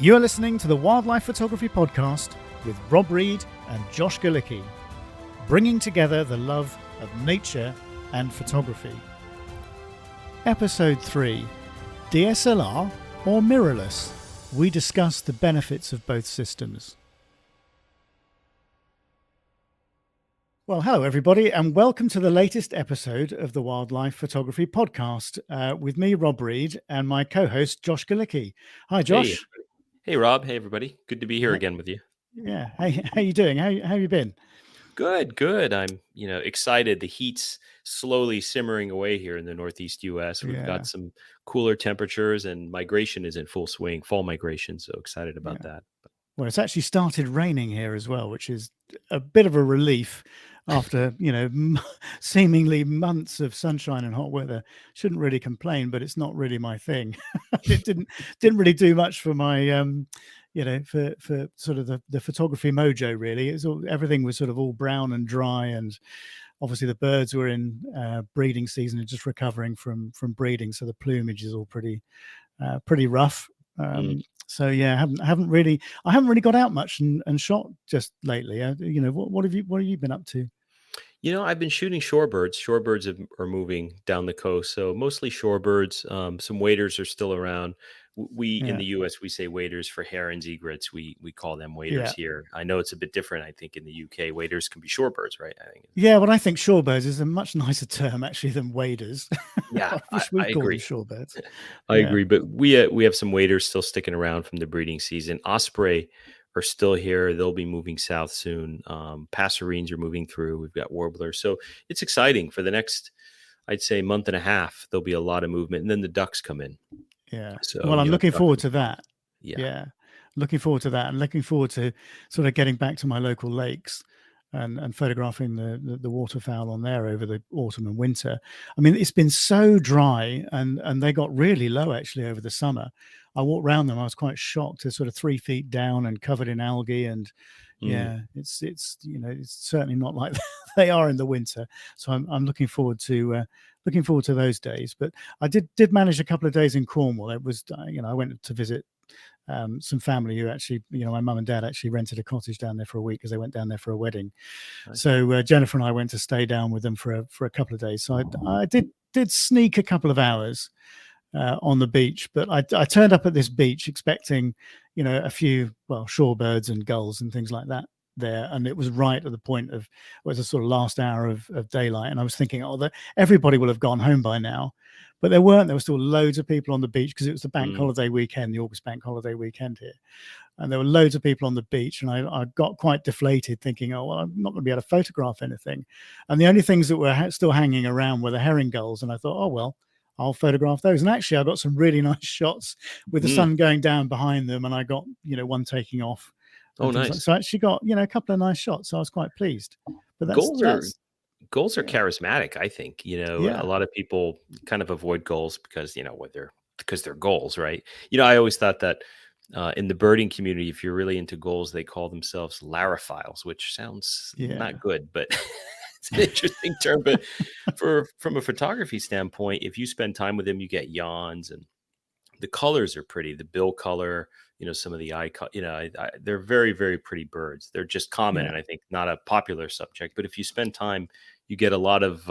You are listening to the Wildlife Photography Podcast with Rob Reed and Josh Galicki, bringing together the love of nature and photography. Episode 3, DSLR or Mirrorless? We discuss the benefits of both systems. Well, hello everybody, and welcome to the latest episode of the Wildlife Photography Podcast with me, Rob Reed, and my co-host, Josh Galicki. Hi, Josh. Hey, Rob. Hey, everybody. Good to be here again with you. Yeah. Hey, how you doing? How you been? Good. I'm, excited. The heat's slowly simmering away here in the Northeast U.S. We've got some cooler temperatures and migration is in full swing, fall migration. So excited about that. Well, it's actually started raining here as well, which is a bit of a relief after, seemingly months of sunshine and hot weather. Shouldn't really complain, but it's not really my thing. It didn't really do much for my, for sort of the photography mojo, really. Everything was sort of all brown and dry, and obviously the birds were in breeding season and just recovering from breeding. So the plumage is all pretty rough. So yeah, I haven't really got out much and shot just lately. What have you been up to? I've been shooting shorebirds. Shorebirds are moving down the coast, so mostly shorebirds. Some waders are still around. In the U.S. we say waders for herons, egrets. We call them waders here. I know it's a bit different. I think in the UK, waders can be shorebirds, right? I think shorebirds is a much nicer term actually than waders. Yeah, I wish we called them shorebirds. I agree, but we have some waders still sticking around from the breeding season. Osprey are still here. They'll be moving south soon. Passerines are moving through. We've got warblers. So it's exciting for the next, I'd say, month and a half. There'll be a lot of movement. And then the ducks come in. Yeah. So, well, I'm looking forward to that. Yeah. Looking forward to that, and looking forward to sort of getting back to my local lakes and photographing the waterfowl on there over the autumn and winter. I mean, it's been so dry, and they got really low actually over the summer. I walked around them. I was quite shocked. They're sort of 3 feet down and covered in algae, and it's certainly not like they are in the winter. So I'm looking forward to those days. But I did manage a couple of days in Cornwall. It was I went to visit some family who actually, my mum and dad actually rented a cottage down there for a week because they went down there for a wedding. Nice. So Jennifer and I went to stay down with them for a couple of days. So I did sneak a couple of hours on the beach, but I turned up at this beach expecting, a few shorebirds and gulls and things like that there, and it was right at the point of, it was a sort of last hour of daylight, and I was thinking, everybody will have gone home by now, but there weren't. There were still loads of people on the beach because it was the bank holiday weekend, the August bank holiday weekend here, and there were loads of people on the beach, and I got quite deflated thinking, I'm not going to be able to photograph anything, and the only things that were still hanging around were the herring gulls, and I thought, I'll photograph those. And actually I got some really nice shots with the sun going down behind them, and I got one taking off. Oh, nice. So I actually got, a couple of nice shots. So I was quite pleased. But gulls are charismatic, I think. A lot of people kind of avoid gulls because, because they're gulls, right? I always thought that in the birding community, if you're really into gulls, they call themselves larophiles, which sounds not good, but it's an interesting term. But from a photography standpoint, if you spend time with them, you get yawns, and the colors are pretty. The bill color, some of the eye color, they're very, very pretty birds. They're just common, and I think not a popular subject. But if you spend time, you get a lot of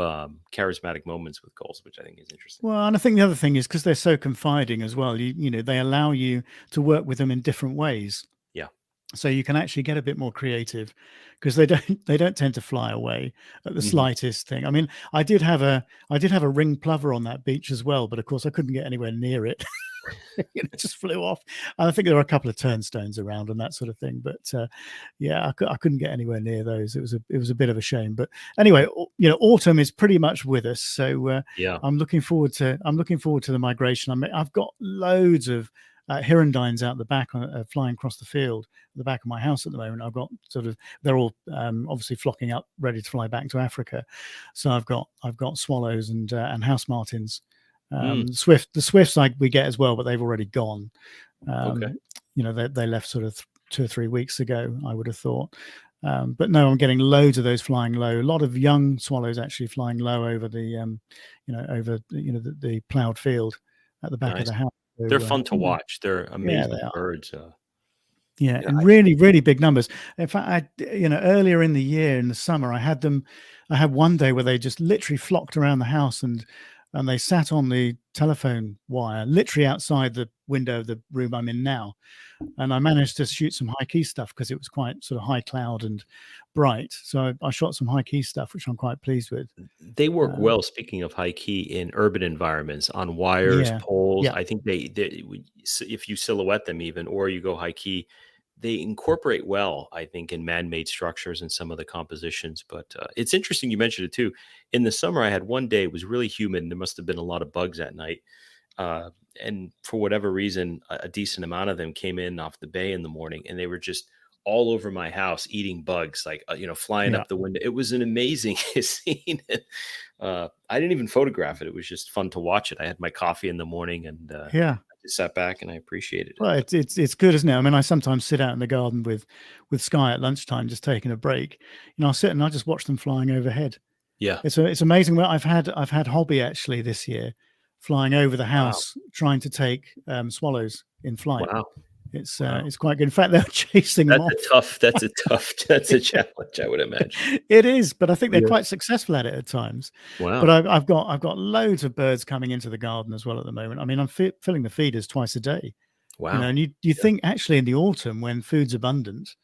charismatic moments with gulls, which I think is interesting. Well, and I think the other thing is because they're so confiding as well. They allow you to work with them in different ways. Yeah. So you can actually get a bit more creative because they don't tend to fly away at the slightest thing. I mean, I did have a ring plover on that beach as well, but of course I couldn't get anywhere near it. It just flew off. And I think there were a couple of turnstones around and that sort of thing, but I couldn't get anywhere near those. It was a bit of a shame, but anyway, autumn is pretty much with us. So I'm looking forward to the migration. I've got loads of hirundines out the back flying across the field at the back of my house at the moment. I've got they're all obviously flocking up ready to fly back to Africa. So I've got swallows and house martins. The swifts we get as well, but they've already gone. They left sort of 2 or 3 weeks ago, I would have thought. But no, I'm getting loads of those flying low. A lot of young swallows actually flying low over the the ploughed field at the back of the house. They're fun to watch. They're amazing birds. Yeah, in really, really big numbers. In fact, earlier in the year, in the summer, I had one day where they just literally flocked around the house, and they sat on the telephone wire, literally outside the window of the room I'm in now. And I managed to shoot some high key stuff because it was quite sort of high cloud and bright. So I shot some high key stuff, which I'm quite pleased with. They work well, speaking of high key, in urban environments, on wires, Yeah, poles. yeah, I think if you silhouette them even, or you go high key, they incorporate well, I think, in man-made structures and some of the compositions. But it's interesting you mentioned it too. In the summer, I had one day, it was really humid, and there must have been a lot of bugs at night. And for whatever reason, a decent amount of them came in off the bay in the morning, and they were just all over my house eating bugs, like, flying up the window. It was an amazing scene. I didn't even photograph it. It was just fun to watch it. I had my coffee in the morning, and yeah. I just sat back and I appreciated it. Well, it's good, isn't it? I mean, I sometimes sit out in the garden with Sky at lunchtime, just taking a break. I'll sit and I just watch them flying overhead. Yeah, it's amazing. Well, I've had Hobby actually this year flying over the house, trying to take swallows in flight. Wow. It's quite good. In fact, they're chasing them off. That's a challenge, I would imagine. It is, but I think they're quite successful at it at times. Wow. But I've got loads of birds coming into the garden as well at the moment. I mean, I'm filling the feeders twice a day. Wow. And you think actually in the autumn, when food's abundant,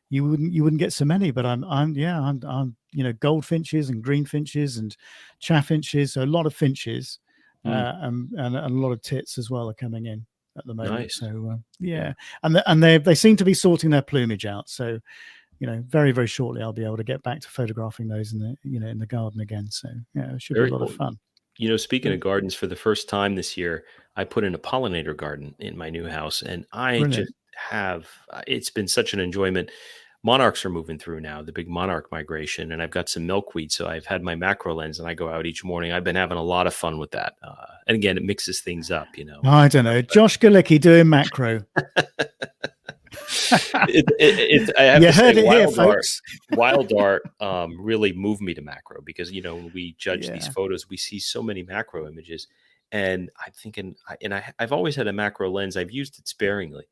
you wouldn't get so many. But I'm goldfinches and greenfinches and chaffinches, so a lot of finches, and a lot of tits as well are coming in at the moment. Nice. So and they seem to be sorting their plumage out. So very, very shortly I'll be able to get back to photographing those in the garden again. So it should be a lot of fun. Speaking of gardens, for the first time this year, I put in a pollinator garden in my new house, and it's been such an enjoyment. Monarchs are moving through now, the big monarch migration, and I've got some milkweed. So I've had my macro lens, and I go out each morning. I've been having a lot of fun with that. And again, it mixes things up, I don't know. Josh Galicki doing macro. I have you to heard say, it here, folks. Wild art really moved me to macro, because when we judge these photos, we see so many macro images, and I'm thinking, I've always had a macro lens. I've used it sparingly,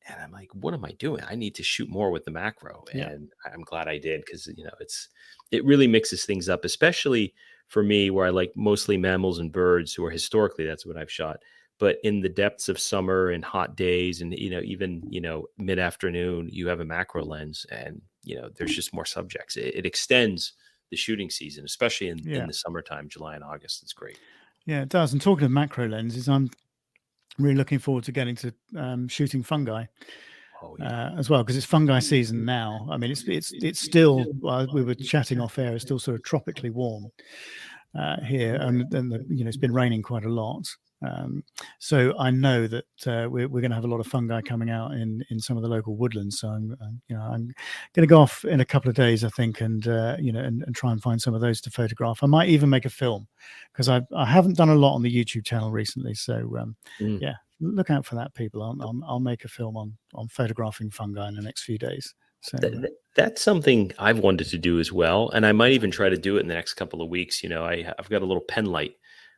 and I'm like, what am I doing? I need to shoot more with the macro, and I'm glad I did, because it really mixes things up, especially for me, where I like mostly mammals and birds, who are historically, that's what I've shot. But in the depths of summer and hot days, and even mid-afternoon, you have a macro lens, and there's just more subjects. It extends the shooting season, especially in the summertime, July and August. It's great. Yeah, it does. And talking of macro lenses, I'm really looking forward to getting to shooting fungi as well, because it's fungi season now. I mean, it's still, we were chatting off air, it's still sort of tropically warm here, and it's been raining quite a lot. So I know that we're going to have a lot of fungi coming out in some of the local woodlands. So I'm going to go off in a couple of days, I think, and and try and find some of those to photograph. I might even make a film, because I haven't done a lot on the YouTube channel recently. So look out for that, people. I'll make a film on photographing fungi in the next few days. So that's something I've wanted to do as well, and I might even try to do it in the next couple of weeks. I've got a little pen light.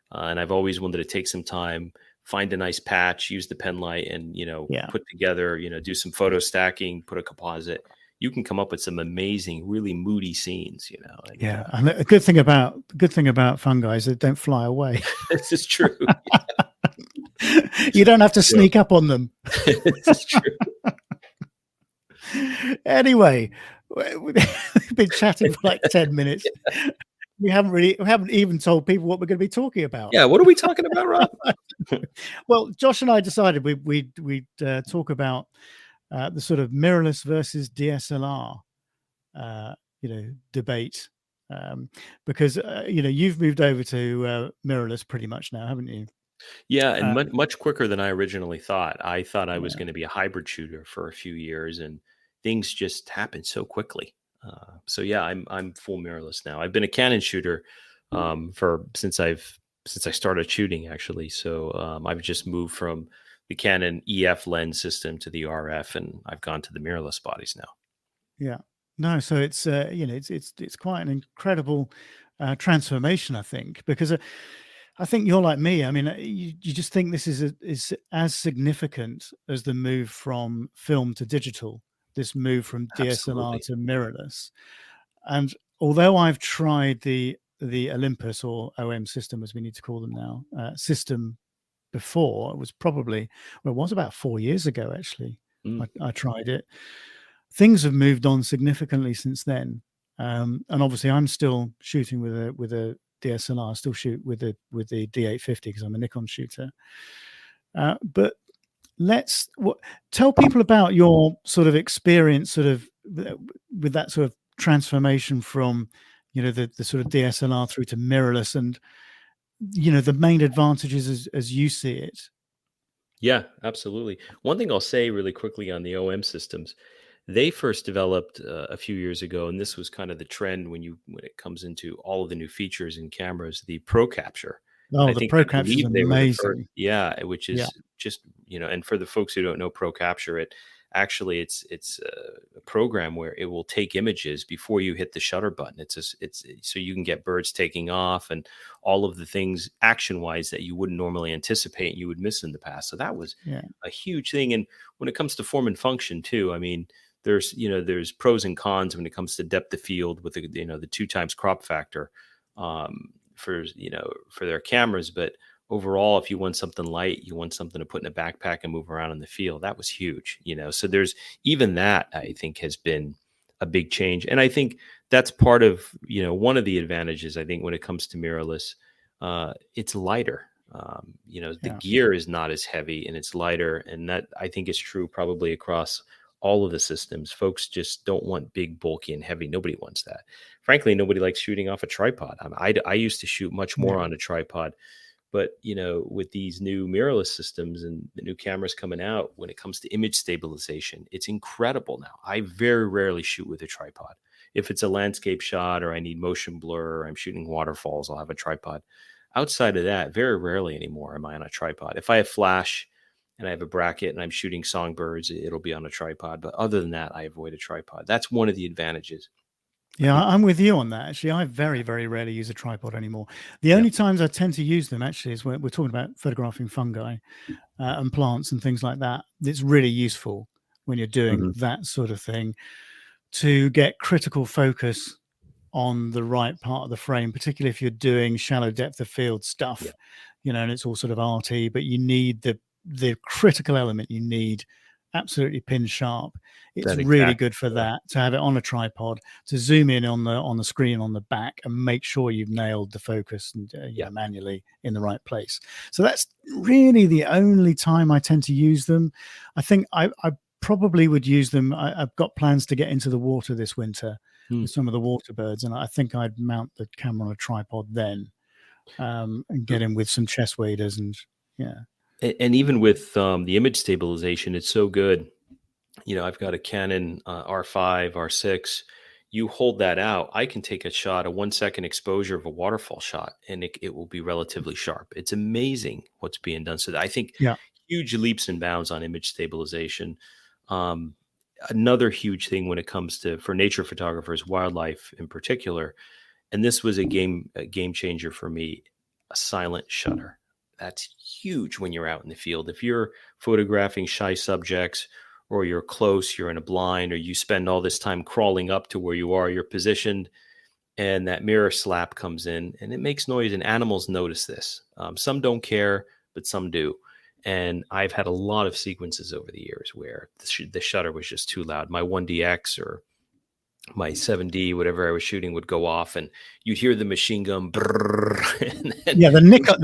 And I've always wanted to take some time, find a nice patch, use the pen light, and put together, do some photo stacking, put a composite. You can come up with some amazing, really moody scenes. And a good thing about fungi is they don't fly away. This is true. You don't have to sneak up on them. This is true. Anyway, we've been chatting for like 10 minutes. We haven't even told people what we're going to be talking about. Yeah, what are we talking about, Rob? Well, Josh and I decided we'd talk about the sort of mirrorless versus DSLR, debate, because you've moved over to mirrorless pretty much now, haven't you? Yeah, and much quicker than I originally thought. I thought I was going to be a hybrid shooter for a few years, and things just happened so quickly. So yeah, I'm full mirrorless now. I've been a Canon shooter since I started shooting, actually. So I've just moved from the Canon EF lens system to the RF, and I've gone to the mirrorless bodies now. Yeah, no, so it's it's quite an incredible transformation, I think, because I think you're like me. I mean, you just think this is as significant as the move from film to digital, this move from DSLR Absolutely. to mirrorless. And although I've tried the Olympus, or OM system, as we need to call them now, system before, it was probably, well, it was about 4 years ago, actually. I tried it. Things have moved on significantly since then. And obviously I'm still shooting with a DSLR. I still shoot with the D850 because I'm a Nikon shooter. But tell people about your sort of experience, sort of with that sort of transformation from, the sort of DSLR through to mirrorless, and the main advantages as you see it. Yeah, absolutely. One thing I'll say really quickly on the OM systems, they first developed a few years ago, and this was kind of the trend when it comes into all of the new features in cameras, the Pro Capture. Oh, I the think Pro I Capture is believe they were the first, amazing. yeah, which Yeah. is just, and for the folks who don't know Pro Capture, it's a program where it will take images before you hit the shutter button. It's so you can get birds taking off and all of the things action wise that you wouldn't normally anticipate and you would miss in the past. So that was a huge thing. And when it comes to form and function too, I mean, there's pros and cons when it comes to depth of field with the 2x crop factor for their cameras. But overall, if you want something light, you want something to put in a backpack and move around in the field, that was huge. So there's even that, I think, has been a big change. And I think that's part of, one of the advantages, I think, when it comes to mirrorless, it's lighter. The gear is not as heavy and it's lighter. And that, I think, is true probably across all of the systems. Folks just don't want big, bulky, and heavy. Nobody wants that. Frankly, nobody likes shooting off a tripod. I used to shoot much more on a tripod. But, with these new mirrorless systems and the new cameras coming out, when it comes to image stabilization, it's incredible now. I very rarely shoot with a tripod. If it's a landscape shot or I need motion blur or I'm shooting waterfalls, I'll have a tripod. Outside of that, very rarely anymore am I on a tripod. If I have flash and I have a bracket and I'm shooting songbirds, it'll be on a tripod. But other than that, I avoid a tripod. That's one of the advantages. Yeah, I'm with you on that. Actually, I very, very rarely use a tripod anymore. The only times I tend to use them actually is when we're talking about photographing fungi and plants and things like that. It's really useful when you're doing that sort of thing to get critical focus on the right part of the frame, particularly if you're doing shallow depth of field stuff, and it's all sort of arty, but you need the critical element. You need absolutely pin sharp. It's really good for that, to have it on a tripod, to zoom in on the screen on the back and make sure you've nailed the focus and manually in the right place. So that's really the only time I tend to use them. I think I probably would use them. I've got plans to get into the water this winter with some of the water birds, and I think I'd mount the camera on a tripod then and get in with some chest waders and And even with the image stabilization, it's so good. I've got a Canon R5, R6. You hold that out, I can take a shot, a 1 second exposure of a waterfall shot, and it will be relatively sharp. It's amazing what's being done. So I think huge leaps and bounds on image stabilization. Another huge thing when it comes to, for nature photographers, wildlife in particular, and this was a game changer for me, a silent shutter. That's huge when you're out in the field. If you're photographing shy subjects, or you're close, you're in a blind, or you spend all this time crawling up to where you're positioned, and that mirror slap comes in and it makes noise, and animals notice this. Some don't care, but some do. And I've had a lot of sequences over the years where the shutter was just too loud. My 1DX or my 7D, whatever I was shooting, would go off, and you'd hear the machine gun. And the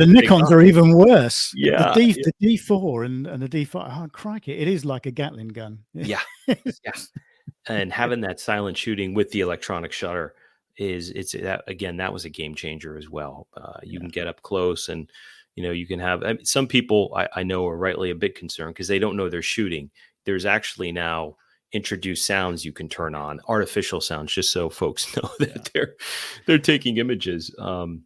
Nikons are even worse. Yeah, the D4 and the D5. Oh, crikey! It is like a Gatling gun. Yeah. And having that silent shooting with the electronic shutter that was a game changer as well. You can get up close, and you can have some people I know are rightly a bit concerned because they don't know they're shooting. There's actually now introduced sounds you can turn on, artificial sounds, just so folks know that they're taking images. And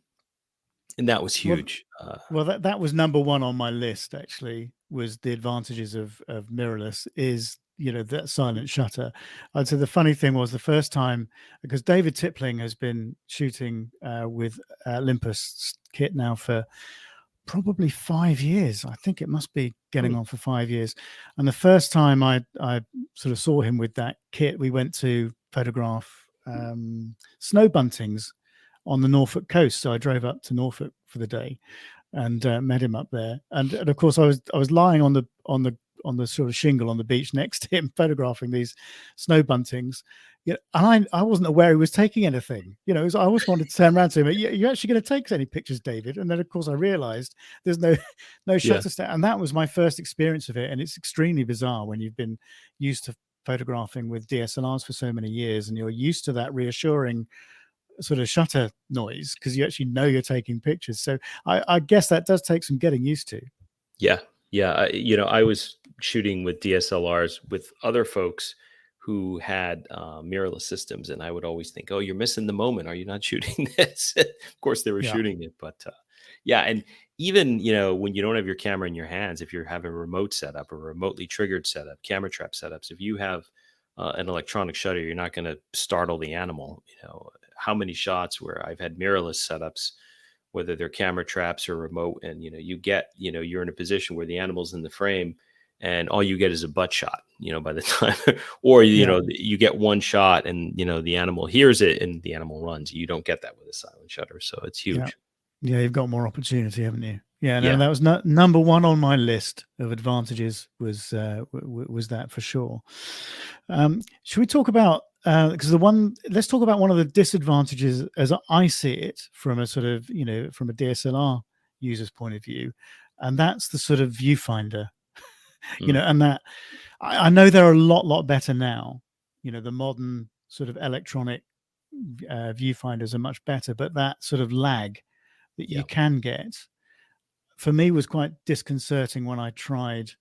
that was huge. Well, that was number one on my list, actually, was the advantages of mirrorless is that silent shutter. I'd say the funny thing was the first time, because David Tipling has been shooting with Olympus kit now for probably 5 years. I think it must be getting on for 5 years. And the first time I sort of saw him with that kit, we went to photograph snow buntings on the Norfolk coast. So I drove up to Norfolk for the day and met him up there. And of course, I was lying on the sort of shingle on the beach next to him, photographing these snow buntings. And I wasn't aware he was taking anything. I always wanted to turn around to him. You actually going to take any pictures, David? And then, of course, I realized there's no shutter stand. And that was my first experience of it. And it's extremely bizarre when you've been used to photographing with DSLRs for so many years, and you're used to that reassuring sort of shutter noise because you actually know you're taking pictures. So I guess that does take some getting used to. Yeah. I was shooting with DSLRs with other folks who had mirrorless systems, and I would always think, "Oh, you're missing the moment. Are you not shooting this?" Of course, they were shooting it, but and even when you don't have your camera in your hands, if you're having a remote setup or remotely triggered setup, camera trap setups, if you have an electronic shutter, you're not going to startle the animal. How many shots where I've had mirrorless setups, whether they're camera traps or remote, and you're in a position where the animal's in the frame and all you get is a butt shot, by the time, or you get one shot and the animal hears it and the animal runs. You don't get that with a silent shutter, so it's huge. Yeah, you've got more opportunity, haven't you? Yeah, no, that was number one on my list of advantages. Was that for sure? Should we talk about because let's talk about one of the disadvantages as I see it from a sort of from a DSLR user's point of view, and that's the sort of viewfinder. And that I know they're a lot better now. The modern sort of electronic viewfinders are much better, but that sort of lag that you can get, for me, was quite disconcerting when I tried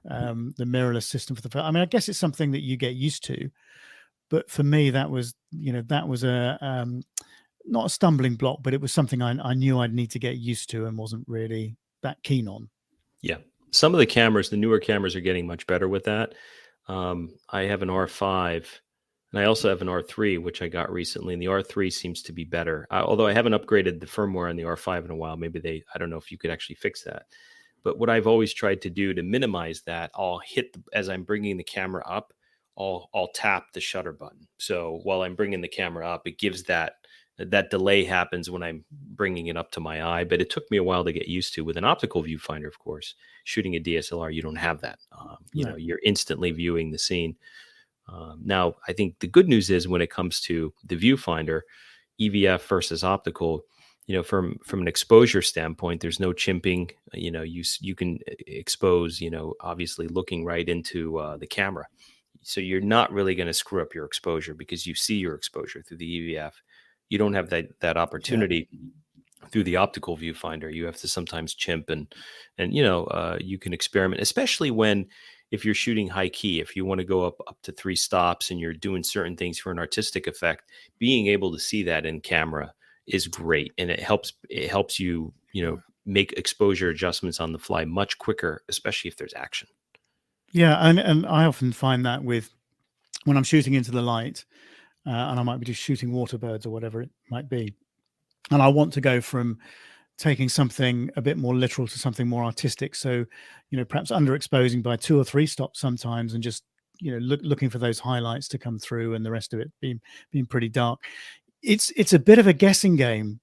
the mirrorless system for the first. I mean, I guess it's something that you get used to, but for me, that was a not a stumbling block, but it was something I knew I'd need to get used to and wasn't really that keen on. Yeah. Some of the cameras, the newer cameras, are getting much better with that. I have an R5 and I also have an R3, which I got recently, and the R3 seems to be better. Although I haven't upgraded the firmware on the R5 in a while. Maybe I don't know if you could actually fix that. But what I've always tried to do to minimize that, I'll hit, as I'm bringing the camera up, I'll tap the shutter button. So while I'm bringing the camera up, it gives that delay happens when I'm bringing it up to my eye. But it took me a while to get used to. With an optical viewfinder, of course, shooting a DSLR, you don't have that. You're instantly viewing the scene. Now, I think the good news is when it comes to the viewfinder, EVF versus optical, from an exposure standpoint, there's no chimping. You can expose, obviously looking right into the camera. So you're not really going to screw up your exposure because you see your exposure through the EVF. You don't have that opportunity through the optical viewfinder. You have to sometimes chimp and you can experiment, especially if you're shooting high key, if you want to go up to 3 stops and you're doing certain things for an artistic effect, being able to see that in camera is great. And it helps you, make exposure adjustments on the fly much quicker, especially if there's action. Yeah. And I often find that when I'm shooting into the light, and I might be just shooting water birds or whatever it might be, and I want to go from taking something a bit more literal to something more artistic. So, perhaps underexposing by 2 or 3 stops sometimes, and just looking for those highlights to come through, and the rest of it being pretty dark. It's a bit of a guessing game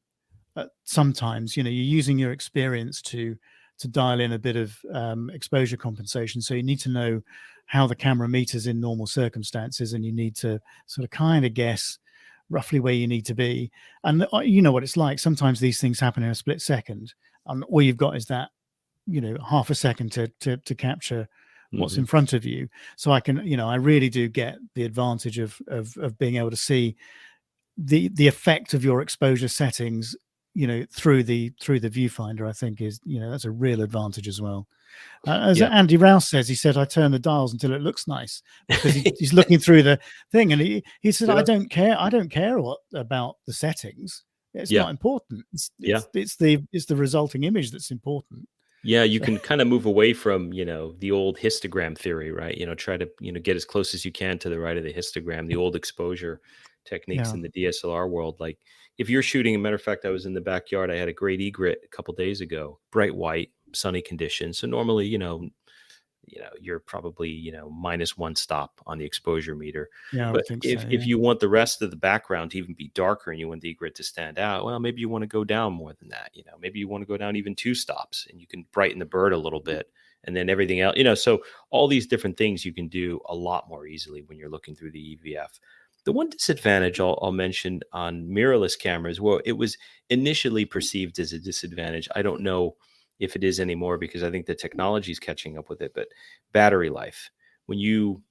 sometimes. You're using your experience to dial in a bit of exposure compensation. So you need to know how the camera meters in normal circumstances, and you need to sort of kind of guess roughly where you need to be. And you know what it's like. Sometimes these things happen in a split second, and all you've got is that half a second to capture what's in front of you. So I can I really do get the advantage of being able to see the effect of your exposure settings through the viewfinder. I think is that's a real advantage as well. As Andy Rouse says, he said, I turn the dials until it looks nice, because he's looking through the thing, and he said, I don't care about the settings. It's not important. It's the resulting image that's important. Yeah, you So, can kind of move away from, the old histogram theory, right? Try to, get as close as you can to the right of the histogram, the old exposure techniques yeah, in the DSLR world. Like if you're shooting, a matter of fact, I was in the backyard, I had a great egret a couple days ago, bright white, sunny conditions. So normally, you're probably -1 stop on the exposure meter. yeah, I But would think so. if Yeah, you want the rest of the background to even be darker and you want the grid to stand out, well, maybe you want to go down more than that. Maybe you want to go down even 2 stops, and you can brighten the bird a little bit, and then everything else. So all these different things you can do a lot more easily when you're looking through the EVF. The one disadvantage I'll mention on mirrorless cameras, well, it was initially perceived as a disadvantage. I don't know if it is anymore, because I think the technology is catching up with it. But battery life, when you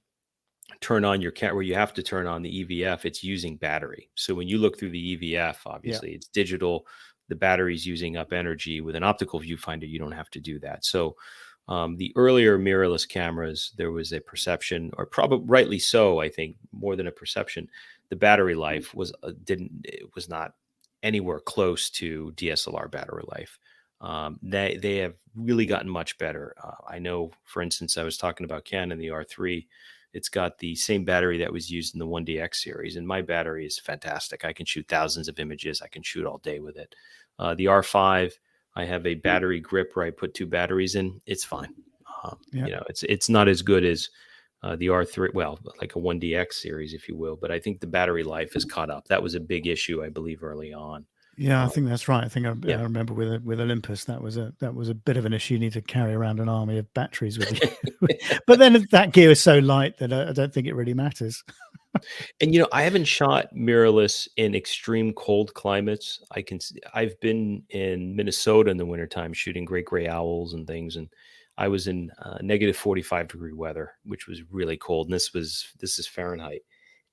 turn on your camera, you have to turn on the EVF, it's using battery. So when you look through the EVF, yeah, obviously it's digital, the battery's using up energy. With an optical viewfinder, you don't have to do that. So the earlier mirrorless cameras, there was a perception, or probably rightly so, I think more than a perception, the battery life was it was not anywhere close to DSLR battery life. They have really gotten much better. I know, for instance, I was talking about Canon, the R3. It's got the same battery that was used in the 1DX series, and my battery is fantastic. I can shoot thousands of images. I can shoot all day with it. The R5, I have a battery grip where I put 2 batteries in. It's fine. yeah. It's not as good as the R3, well, like a 1DX series, if you will. But I think the battery life has caught up. That was a big issue, I believe, early on. Yeah, I think that's right. I think I Yeah. remember with Olympus that was a bit of an issue. You need to carry around an army of batteries with you, but then that gear is so light that I don't think it really matters. And I haven't shot mirrorless in extreme cold climates. I've been in Minnesota in the wintertime shooting great gray owls and things, and I was in -45-degree weather, which was really cold. And this is Fahrenheit.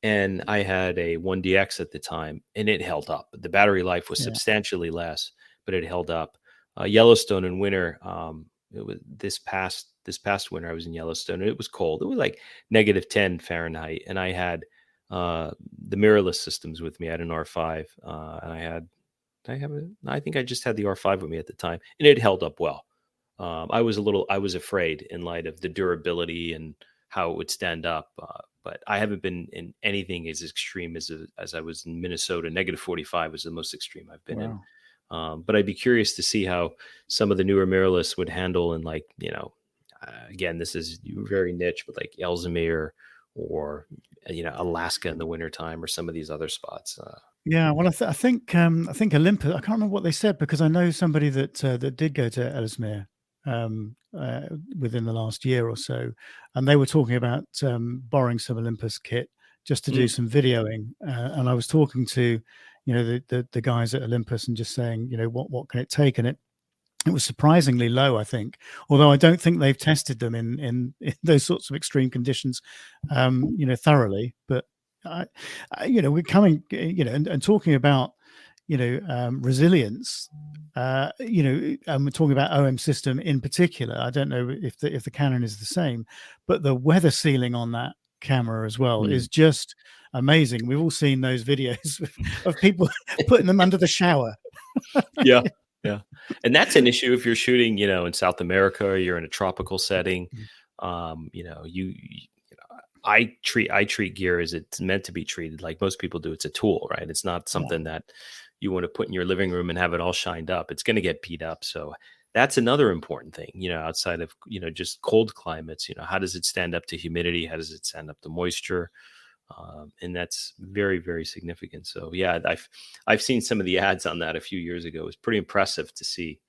And I had a 1DX at the time, and it held up. The battery life was Yeah, substantially less, but it held up. Yellowstone in winter, it was this past winter. I was in Yellowstone, and it was cold. It was like -10 Fahrenheit, and I had the mirrorless systems with me. I had an R5, and I think I just had the R5 with me at the time, and it held up well. I was afraid in light of the durability and how it would stand up. But I haven't been in anything as extreme as I was in Minnesota. -45 was the most extreme I've been in. wow. But I'd be curious to see how some of the newer mirrorless would handle in, like, again, this is very niche, but like Ellesmere, or Alaska in the wintertime, or some of these other spots. Yeah, well, I think Olympus. I can't remember what they said, because I know somebody that did go to Ellesmere within the last year or so, and they were talking about borrowing some Olympus kit just to do Mm, some videoing. And I was talking to, the guys at Olympus, and just saying, what can it take, and it was surprisingly low, I think. Although I don't think they've tested them in those sorts of extreme conditions, thoroughly. But we're coming, and talking about, resilience. And we're talking about OM system in particular. I don't know if the Canon is the same, but the weather sealing on that camera as well mm. is just amazing. We've all seen those videos of people putting them under the shower. Yeah, yeah, and that's an issue if you're shooting, in South America, or you're in a tropical setting. Mm. I treat gear as it's meant to be treated. Like most people do, it's a tool, right? It's not Yeah. something that you want to put in your living room and have it all shined up. It's going to get beat up. So that's another important thing, outside of, just cold climates. How does it stand up to humidity? How does it stand up to moisture? And that's very, very significant. So yeah, I've seen some of the ads on that a few years ago. It was pretty impressive to see.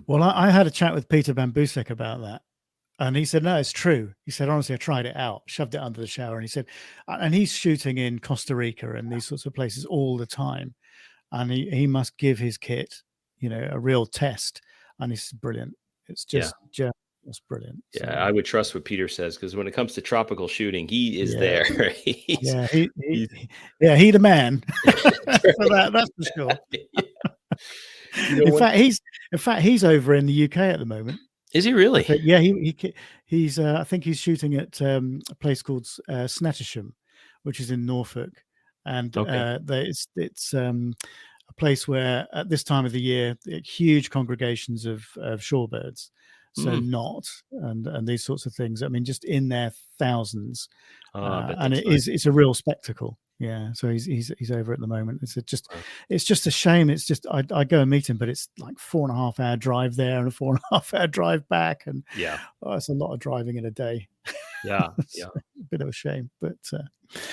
Well, I had a chat with Peter Bambusek about that. And he said, no, it's true. He said, honestly, I tried it out, shoved it under the shower. And he said, and he's shooting in Costa Rica and these sorts of places all the time. And he must give his kit, a real test. And it's brilliant. It's Yeah. just brilliant. Yeah, So, I would trust what Peter says, because when it comes to tropical shooting, he is yeah, there. he's, yeah, he's he the man. That's For that's for sure. yeah. You know In what? fact, he's over in the UK at the moment. Is he I really? think, yeah, he's I think he's shooting at a place called Snettisham, which is in Norfolk, and Okay. it's a place where at this time of the year, huge congregations of shorebirds, so knot and these sorts of things. I mean, just in their thousands, and it's a real spectacle. Yeah, so he's over at the moment. It's just a shame. It's just I go and meet him, but it's like 4.5 hour drive there and a 4.5 hour drive back, and it's a lot of driving in a day. Yeah, yeah, a bit of a shame, but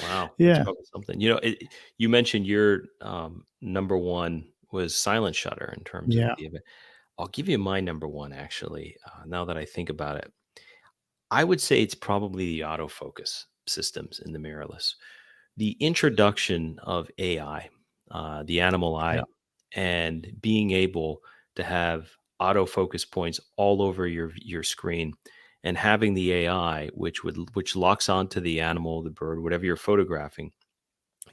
wow, yeah, something. You mentioned your number one was Silent Shutter in terms of the event. I'll give you my number one actually. Now that I think about it, I would say it's probably the autofocus systems in the mirrorless. The introduction of AI, the animal eye, and being able to have autofocus points all over your screen, and having the AI which locks onto the animal, the bird, whatever you're photographing,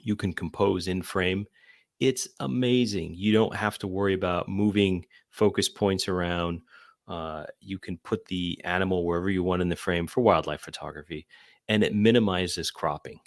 you can compose in frame. It's amazing. You don't have to worry about moving focus points around. You can put the animal wherever you want in the frame for wildlife photography, and it minimizes cropping.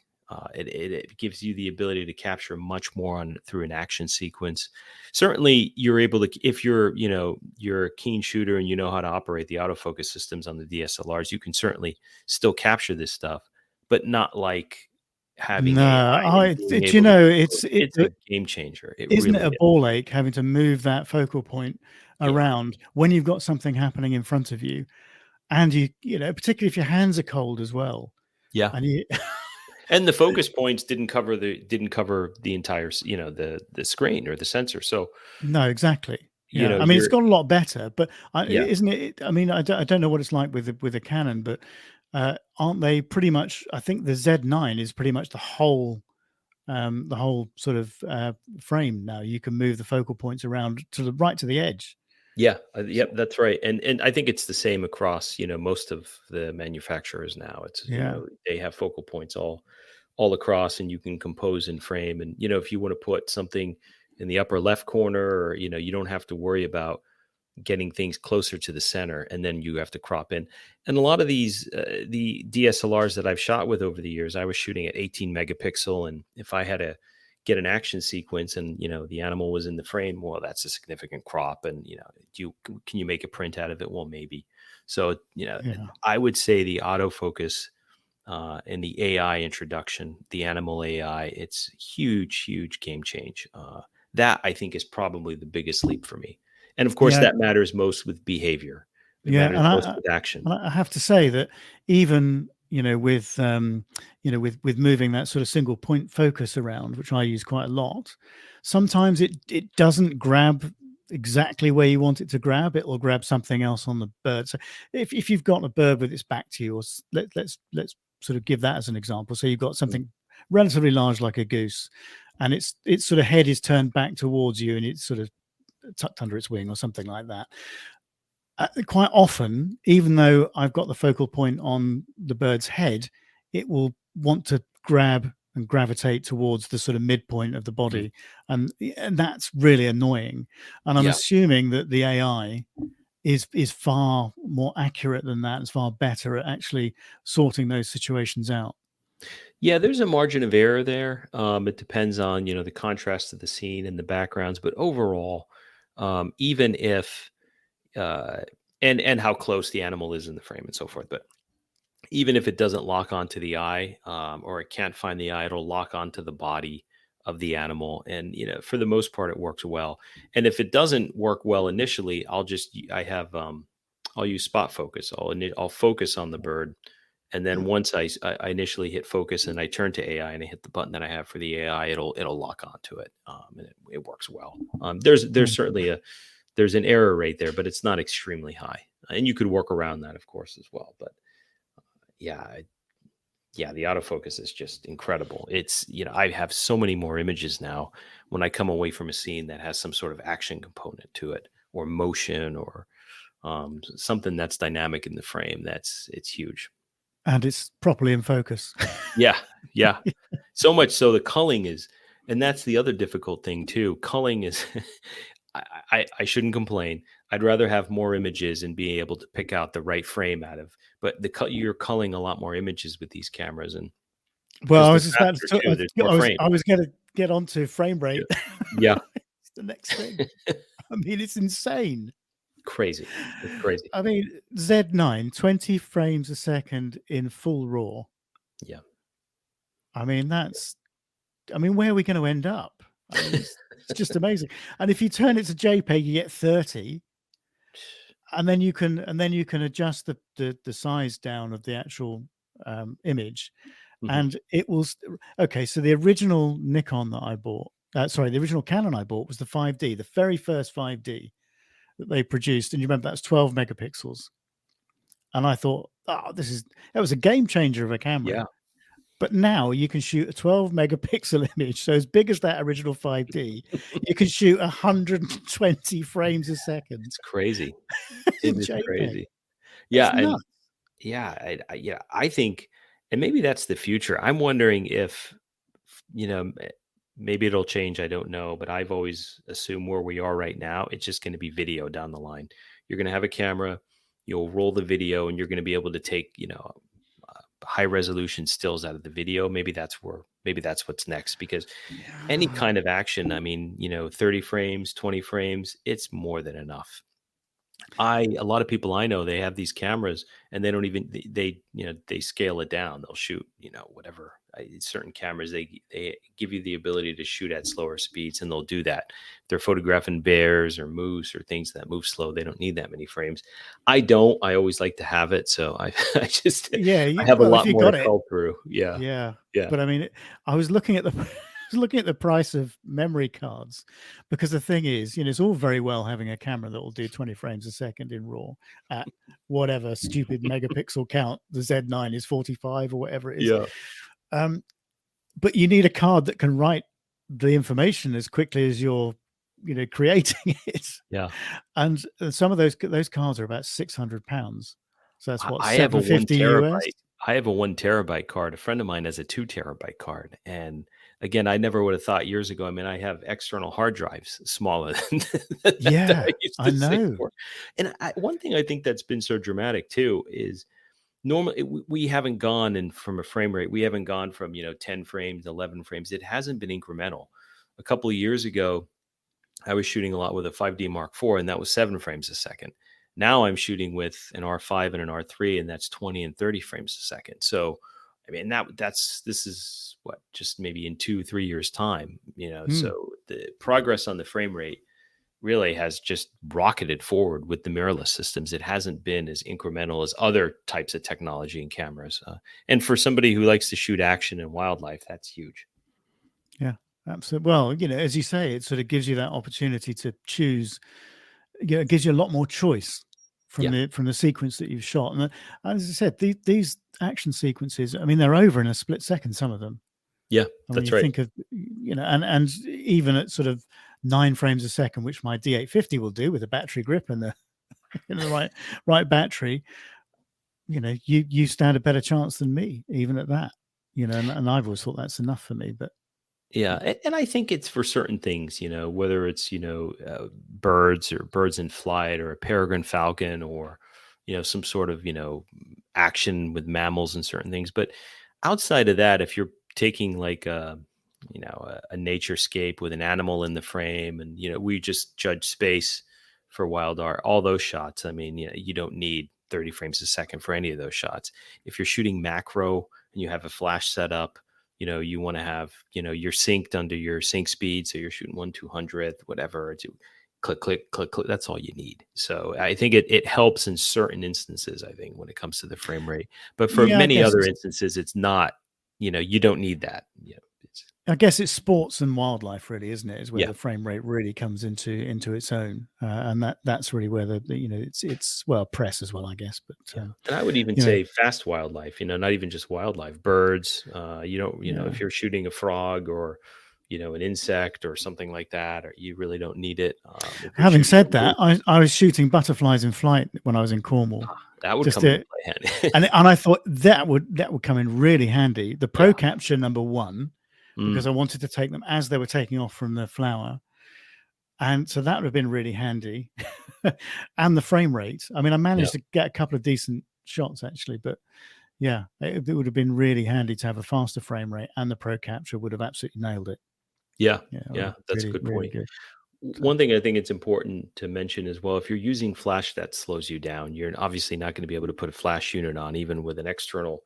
It gives you the ability to capture much more through an action sequence. Certainly, you're able to, if you're a keen shooter and you know how to operate the autofocus systems on the DSLRs, you can certainly still capture this stuff, but not like having AI. It's a game changer. Isn't it a ball ache having to move that focal point around when you've got something happening in front of you, and particularly if your hands are cold as well. Yeah, and and the focus points didn't cover the entire the screen or the sensor. So no, exactly. Yeah, I mean it's got a lot better, but isn't it? I mean, I don't know what it's like with a Canon, but aren't they pretty much? I think the Z9 is pretty much the whole sort of frame now. You can move the focal points around to the edge. Yeah, yep, that's right. And I think it's the same across most of the manufacturers now. It's they have focal points all across, and you can compose in frame. And if you want to put something in the upper left corner, or you don't have to worry about getting things closer to the center, and then you have to crop in. And a lot of these the DSLRs that I've shot with over the years, I was shooting at 18 megapixel, and if I had to get an action sequence and the animal was in the frame, well, that's a significant crop, and can you make a print out of it? Well, maybe. So I would say the autofocus and the AI introduction, the animal AI, it's huge game change. That I think is probably the biggest leap for me. And of course, that matters most with behavior. It matters most with action. And I have to say that even with moving that sort of single point focus around, which I use quite a lot, sometimes it doesn't grab exactly where you want it to grab. It will grab something else on the bird. So if you've got a bird with its back to you, or let's sort of give that as an example. So you've got something relatively large like a goose, and its sort of head is turned back towards you, and it's sort of tucked under its wing or something like that. Quite often, even though I've got the focal point on the bird's head, it will want to grab and gravitate towards the sort of midpoint of the body, and that's really annoying. And I'm assuming that the AI is far more accurate than that. It's far better at actually sorting those situations out. Yeah, there's a margin of error there. It depends on the contrast of the scene and the backgrounds, but overall, even if and how close the animal is in the frame and so forth, but even if it doesn't lock onto the eye, or it can't find the eye, it'll lock onto the body of the animal, and for the most part it works well. And if it doesn't work well initially, I'll use spot focus. I'll focus on the bird, and then once I initially hit focus and I turn to AI and I hit the button that I have for the AI, it'll lock onto it, and it works well. There's certainly there's an error rate there, but it's not extremely high, and you could work around that, of course, as well. But the autofocus is just incredible. It's I have so many more images now when I come away from a scene that has some sort of action component to it, or motion, or something that's dynamic in the frame. It's huge, and it's properly in focus. yeah So much so the culling is, and that's the other difficult thing too. Culling is I shouldn't complain. I'd rather have more images and be able to pick out the right frame out of, but you're culling a lot more images with these cameras. And well, I was just about to I was going to get onto frame rate. Yeah. the next thing. I mean, it's insane. Crazy. It's crazy. I mean, Z9, 20 frames a second in full RAW. Yeah. I mean, where are we going to end up? I mean, it's just amazing. And if you turn it to JPEG, you get 30. And then you can adjust the size down of the actual image, and it will. Okay, so the original Nikon that I bought, the original Canon I bought was the 5D, the very first 5D that they produced, and you remember that's 12 megapixels. And I thought, oh, that was a game changer of a camera. Yeah. But now you can shoot a 12 megapixel image, so as big as that original 5D, you can shoot 120 frames a second. It's crazy. It is crazy. Yeah, and I think, and maybe that's the future. I'm wondering if, maybe it'll change. I don't know, but I've always assumed where we are right now, it's just going to be video down the line. You're going to have a camera, you'll roll the video, and you're going to be able to take, high resolution stills out of the video. Maybe that's what's next, because any kind of action, I mean, 30 frames, 20 frames, it's more than enough. A lot of people I know, they have these cameras and they don't even, they scale it down. They'll shoot, whatever. Certain cameras, they give you the ability to shoot at slower speeds, and they'll do that. If they're photographing bears or moose or things that move slow, they don't need that many frames. I don't. I always like to have it, so I just I have a lot more to cull through. Yeah. But I mean, I was looking at the price of memory cards, because the thing is, it's all very well having a camera that will do 20 frames a second in RAW at whatever stupid megapixel count the Z9 is, 45 or whatever it is. Yeah. But you need a card that can write the information as quickly as you're, creating it. Yeah. And some of those cards are about £600. So that's what, I have a 1 terabyte. US? I have a 1 terabyte card. A friend of mine has a 2 terabyte card. And again, I never would have thought years ago. I mean, I have external hard drives smaller than that I know. And one thing I think that's been so dramatic too is, normally we haven't gone, and from a frame rate, we haven't gone from 10 frames, 11 frames. It hasn't been incremental. A couple of years ago, I was shooting a lot with a 5D Mark IV, and that was 7 frames a second. Now I'm shooting with an R5 and an R3, and that's 20 and 30 frames a second. So I mean, this is what, just maybe in 2-3 years time, so the progress on the frame rate really has just rocketed forward with the mirrorless systems. It hasn't been as incremental as other types of technology and cameras. And for somebody who likes to shoot action and wildlife, that's huge. Yeah, absolutely. Well, as you say, it sort of gives you that opportunity to choose. It gives you a lot more choice from the sequence that you've shot. And as I said, these action sequences, I mean, they're over in a split second, some of them. Yeah, that's right. Think of, and even at sort of 9 frames a second, which my D850 will do with a battery grip and the right battery, you stand a better chance than me, even at that, and I've always thought that's enough for me. But yeah, and I think it's for certain things, whether it's birds or birds in flight, or a peregrine falcon, or some sort of action with mammals and certain things. But outside of that, if you're taking like a naturescape with an animal in the frame, and we just judge space for wild art, all those shots, I mean, you don't need 30 frames a second for any of those shots. If you're shooting macro and you have a flash setup, you want to have, you're synced under your sync speed, so you're shooting 1/200th, whatever, to click, click, click, click. That's all you need. So I think it helps in certain instances, I think, when it comes to the frame rate. But for many other instances, it's not, you don't need that. I guess it's sports and wildlife, really, isn't it? Is where the frame rate really comes into its own, and that's really where it's well, press as well, I guess. But and I would even say fast wildlife. Not even just wildlife, birds. If you're shooting a frog or an insect or something like that, or you really don't need it. Having said that, I was shooting butterflies in flight when I was in Cornwall. That would come in handy. and I thought that would come in really handy. The Pro Capture number 1. Because I wanted to take them as they were taking off from the flower. And so that would have been really handy. And the frame rate. I mean, I managed to get a couple of decent shots, actually. But yeah, it would have been really handy to have a faster frame rate, and the Pro Capture would have absolutely nailed it. Yeah, that's a good point. Good. One thing I think it's important to mention as well, if you're using flash, that slows you down. You're obviously not going to be able to put a flash unit on, even with an external,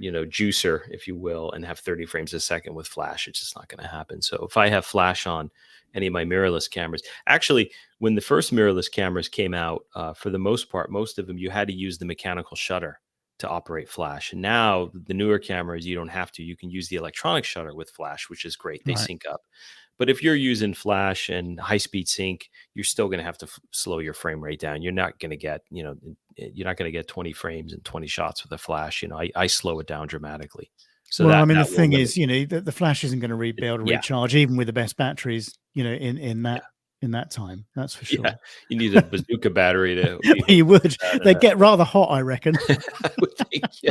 juicer, if you will, and have 30 frames a second with flash. It's just not going to happen. So if I have flash on any of my mirrorless cameras, actually, when the first mirrorless cameras came out, for the most part, most of them, you had to use the mechanical shutter to operate flash. And now the newer cameras, you don't have to. You can use the electronic shutter with flash, which is great. They sync up. But if you're using flash and high-speed sync, you're still going to have to slow your frame rate down. You're not going to get, you're not going to get 20 frames and 20 shots with a flash. I slow it down dramatically. So well, the thing is, the flash isn't going to be able to recharge even with the best batteries, in that time. That's for sure. Yeah, you need a bazooka battery to. You would. They get rather hot, I reckon. I would think, yeah.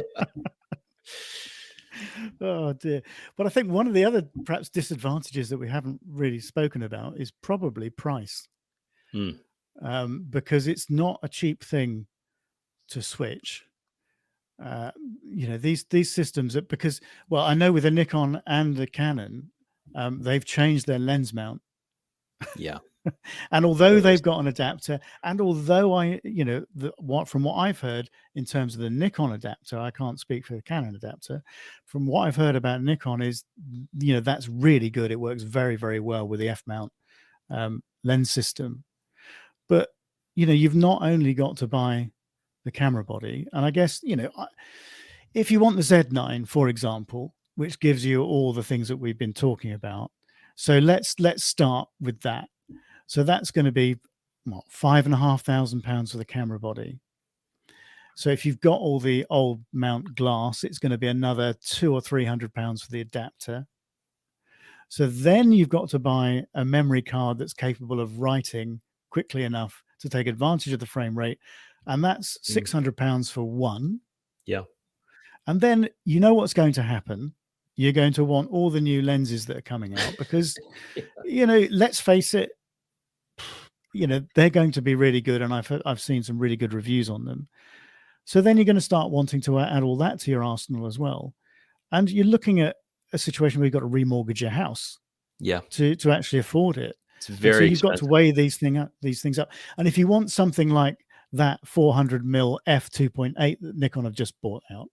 Oh dear. But I think one of the other perhaps disadvantages that we haven't really spoken about is probably price. Because it's not a cheap thing to switch. These systems because I know with the Nikon and the Canon, they've changed their lens mount. Yeah. And although they've got an adapter, and although from what I've heard in terms of the Nikon adapter, I can't speak for the Canon adapter. From what I've heard about Nikon is, that's really good. It works very, very well with the f-mount lens system. But you've not only got to buy the camera body, and I guess if you want the Z9, for example, which gives you all the things that we've been talking about. So let's start with that. So that's going to be what, £5,500 for the camera body. So if you've got all the old mount glass, it's going to be another £200 or £300 for the adapter. So then you've got to buy a memory card that's capable of writing quickly enough to take advantage of the frame rate, and that's £600 for one. Yeah. And then what's going to happen. You're going to want all the new lenses that are coming out because, let's face it, they're going to be really good, and I've seen some really good reviews on them. So then you're going to start wanting to add all that to your arsenal as well, and you're looking at a situation where you've got to remortgage your house, to actually afford it. It's very expensive. Got to weigh these things up, and if you want something like that 400mm f2.8 that Nikon have just bought out,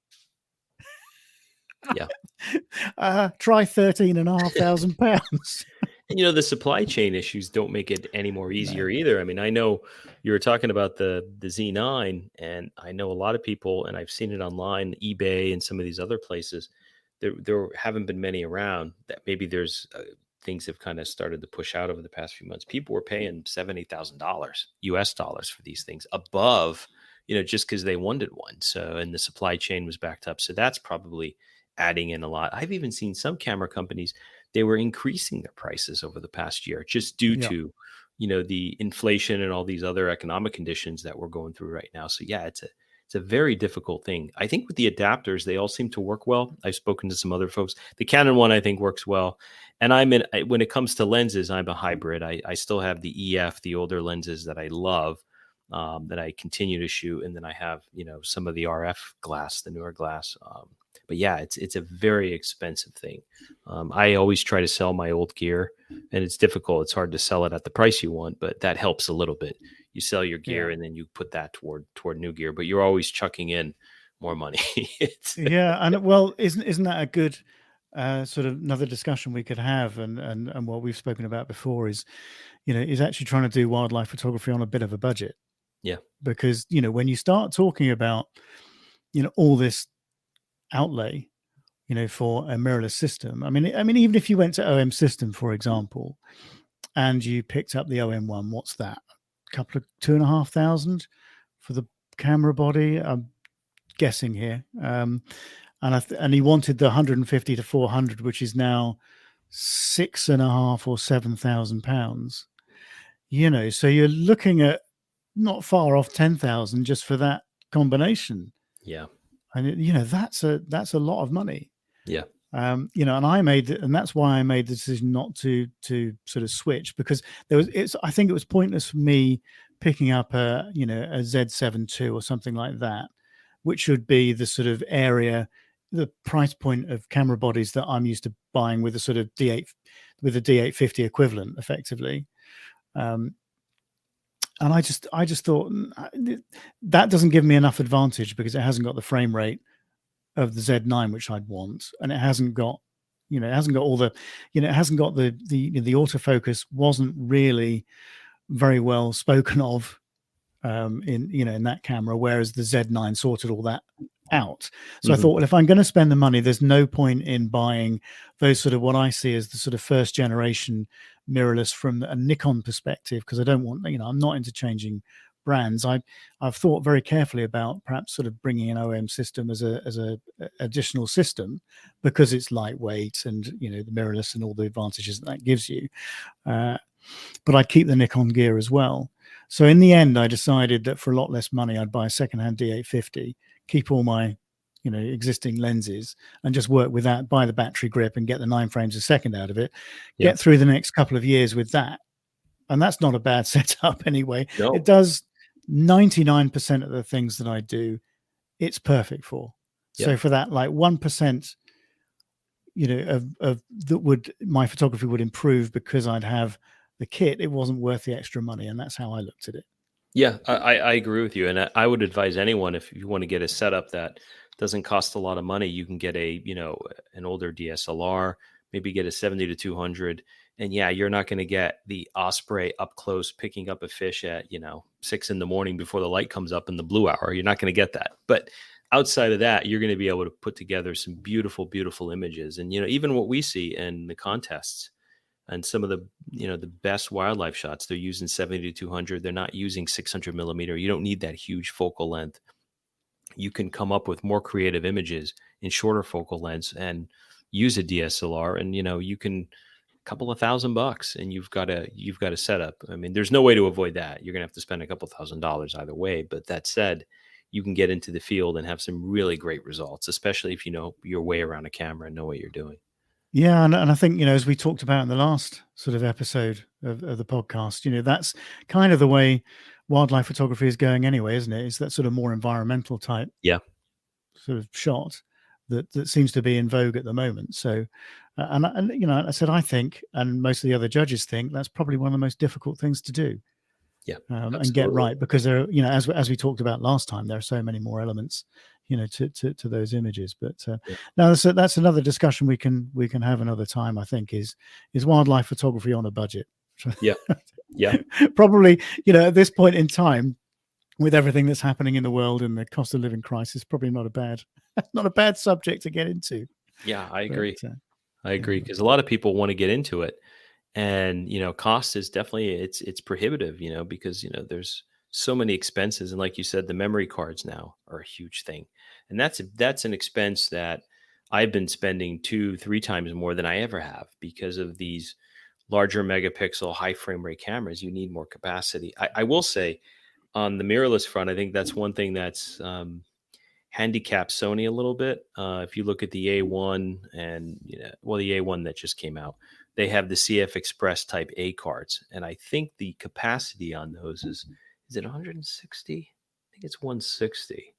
try £13,500. And the supply chain issues don't make it any more easier either. I mean, I know you were talking about the Z9, and I know a lot of people, and I've seen it online, eBay and some of these other places. There haven't been many around. That maybe there's things have kind of started to push out over the past few months. People were paying $70,000 US dollars for these things above, just because they wanted one. So, and the supply chain was backed up. So that's probably adding in a lot. I've even seen some camera companies, they were increasing their prices over the past year just due to, the inflation and all these other economic conditions that we're going through right now. So yeah, it's a very difficult thing. I think with the adapters, they all seem to work well. I've spoken to some other folks. The Canon one, I think, works well. And when it comes to lenses, I'm a hybrid. I still have the EF, the older lenses that I love, that I continue to shoot. And then I have, some of the RF glass, the newer glass. But yeah, it's a very expensive thing. I always try to sell my old gear, and it's difficult. It's hard to sell it at the price you want, but that helps a little bit. You sell your gear and then you put that toward new gear, but you're always chucking in more money. And well, isn't that a good sort of another discussion we could have, and what we've spoken about before is, is actually trying to do wildlife photography on a bit of a budget. Yeah, because when you start talking about all this outlay, for a mirrorless system. I mean, even if you went to OM System, for example, and you picked up the OM1, what's that? A couple of $2,500 for the camera body. I'm guessing here, and he wanted the 150 to 400, which is now £6,500 or £7,000. So you're looking at not far off 10,000 just for that combination. Yeah. And that's a lot of money. Yeah. And that's why I made the decision not to sort of switch, because I think it was pointless for me picking up a Z7 II or something like that, which would be the sort of the price point of camera bodies that I'm used to buying with a sort of D8, with a D850 equivalent, effectively. And I just thought that doesn't give me enough advantage because it hasn't got the frame rate of the Z9, which I'd want, and it hasn't got, it hasn't got all the, it hasn't got the autofocus wasn't really very well spoken of in that camera, whereas the Z9 sorted all that out. So I thought, well, if I'm going to spend the money, there's no point in buying those sort of what I see as the sort of first generation mirrorless from a Nikon perspective, because I don't want, I'm not into changing brands. I've thought very carefully about perhaps sort of bringing an OEM system as a additional system, because it's lightweight and the mirrorless and all the advantages that gives you. But I'd keep the Nikon gear as well. So in the end, I decided that for a lot less money, I'd buy a secondhand D850, keep all my existing lenses, and just work with that, buy the battery grip and get the 9 frames a second out of it, get through the next couple of years with that. And that's not a bad setup anyway. No. It does 99% of the things that I do, it's perfect for. So for that, like 1%, of that would, my photography would improve because I'd have the kit, it wasn't worth the extra money. And that's how I looked at it. Yeah, I agree with you. And I would advise anyone, if you want to get a setup that doesn't cost a lot of money, you can get an older DSLR, maybe get a 70-200. And yeah, you're not going to get the Osprey up close picking up a fish at 6 a.m. before the light comes up in the blue hour. You're not going to get that. But outside of that, you're going to be able to put together some beautiful, beautiful images. And even what we see in the contests and some of the the best wildlife shots, they're using 70-200. They're not using 600 millimeter. You don't need that huge focal length. You can come up with more creative images in shorter focal lengths and use a DSLR, and you can couple of $1,000 and you've got a setup. I mean, there's no way to avoid that. You're gonna have to spend a couple $1,000s either way. But that said, you can get into the field and have some really great results, especially if you know your way around a camera and know what you're doing. Yeah, and I think as we talked about in the last sort of episode of the podcast, that's kind of the way wildlife photography is going anyway, isn't it? It's that sort of more environmental type sort of shot that seems to be in vogue at the moment. So, and I said, I think, and most of the other judges think, that's probably one of the most difficult things to do. Yeah, and get right, because there, as we talked about last time, there are so many more elements, to those images. But now that's another discussion we can have another time. I think is wildlife photography on a budget? Yeah. Probably, at this point in time, with everything that's happening in the world and the cost of living crisis, probably not a bad subject to get into. Yeah, I agree. I agree, because a lot of people want to get into it, and cost is definitely it's prohibitive. Because there's so many expenses, and like you said, the memory cards now are a huge thing, and that's an expense that I've been spending 2-3 times more than I ever have because of these larger megapixel, high frame rate cameras. You need more capacity. I will say, on the mirrorless front, I think that's one thing that's handicapped Sony a little bit. If you look at the A1 and the A1 that just came out, they have the CF Express Type A cards, and I think the capacity on those is it 160? I think it's 160,